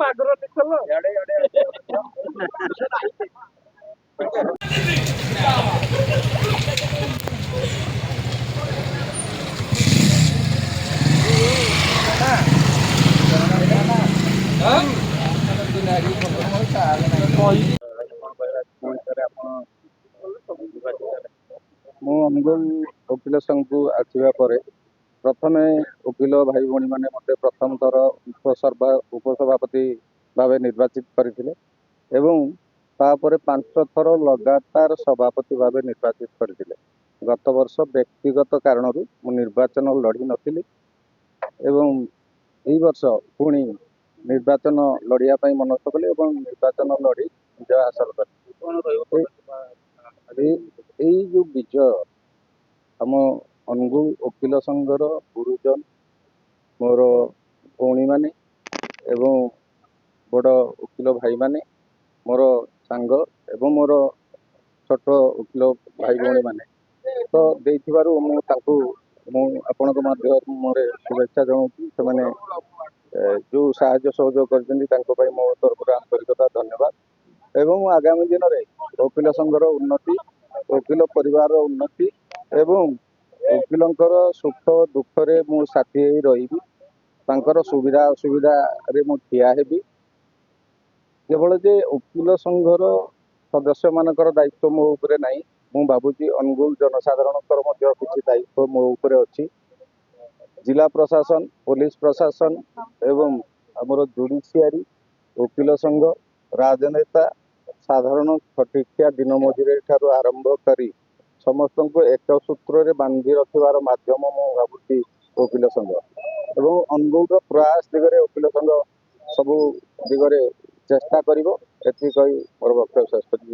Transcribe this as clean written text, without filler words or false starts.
ମାଗୁର ଦେଖଲ ମୁଁ ଅନୁଗୁଳ ଓକିଲ ସଂଘକୁ ଆସିବା ପରେ ପ୍ରଥମେ ଓକିଲ ଭାଇ ଭଉଣୀମାନେ ମୋତେ ପ୍ରଥମ ଥର ଉପସଭାପତି ଭାବେ ନିର୍ବାଚିତ କରିଥିଲେ ଏବଂ ତାପରେ 5 ଥର ଲଗାତାର ସଭାପତି ଭାବେ ନିର୍ବାଚିତ କରିଥିଲେ। ଗତ ବର୍ଷ ବ୍ୟକ୍ତିଗତ କାରଣରୁ ମୁଁ ନିର୍ବାଚନ ଲଢ଼ି ନଥିଲି ଏବଂ ଏହି ବର୍ଷ ପୁଣି ନିର୍ବାଚନ ଲଢ଼ିବା ପାଇଁ ମନସ୍ଥ କଲି ଏବଂ ନିର୍ବାଚନ ଲଢ଼ି ବିଜୟ ହାସଲ କଲି। ଏଇ ଯୋଉ ବିଜୟ ଆମ ଅନୁଗୁଳ ଓକିଲ ସଂଘର ଗୁରୁଜନ, ମୋର ଭଉଣୀମାନେ ଏବଂ ବଡ଼ ଓକିଲ ଭାଇମାନେ, ମୋର ସାଙ୍ଗ ଏବଂ ମୋର ଛୋଟ ଓକିଲ ଭାଇ ଭଉଣୀମାନେ ତ ଦେଇଥିବାରୁ ମୁଁ ଆପଣଙ୍କ ମାଧ୍ୟମରେ ଶୁଭେଚ୍ଛା ଜଣାଉଛି। ସେମାନେ ଯୋଉ ସାହାଯ୍ୟ ସହଯୋଗ କରିଛନ୍ତି ତାଙ୍କ ପାଇଁ ମୋ ତରଫରୁ ଆନ୍ତରିକତା ଧନ୍ୟବାଦ ଏବଂ ଆଗାମୀ ଦିନରେ ଓକିଲ ସଂଘର ଉନ୍ନତି, ଓକିଲ ପରିବାରର ଉନ୍ନତି ଏବଂ ଓକିଲଙ୍କର ସୁଖ ଦୁଃଖରେ ମୁଁ ସାଥୀ ହେଇ ରହିବି। ତାଙ୍କର ସୁବିଧା ଅସୁବିଧାରେ ମୁଁ ଠିଆ ହେବି। କେବଳ ଯେ ଓକିଲ ସଂଘର ସଦସ୍ୟମାନଙ୍କର ଦାୟିତ୍ୱ ମୋ ଉପରେ ନାହିଁ, ମୁଁ ଭାବୁଛି ଅନୁଗୁଳ ଜନସାଧାରଣଙ୍କର ମଧ୍ୟ କିଛି ଦାୟିତ୍ୱ ମୋ ଉପରେ ଅଛି। ଜିଲ୍ଲା ପ୍ରଶାସନ, ପୋଲିସ ପ୍ରଶାସନ ଏବଂ ଆମର ଜୁଡ଼ିସିଆରୀ, ଓକିଲ ସଂଘ, ରାଜନେତା, ସାଧାରଣ ଖଟିଖିଆ ଦିନ ମଜୁରିଆ ଠାରୁ ଆରମ୍ଭ କରି ସମସ୍ତଙ୍କୁ ଏକ ସୂତ୍ରରେ ବାନ୍ଧି ରଖିବାର ମାଧ୍ୟମ ମୁଁ ଭାବୁଛି ଓକିଲ ସଂଘ ଏବଂ ଅନୁଗୁଳର ପ୍ରୟାସ ଦିଗରେ ଓକିଲ ସଂଘ ସବୁ ଦିଗରେ ଚେଷ୍ଟା କରିବ। ଏତିକି କହି ମୋର ବକ୍ତବ୍ୟ ଶେଷ କରିବି।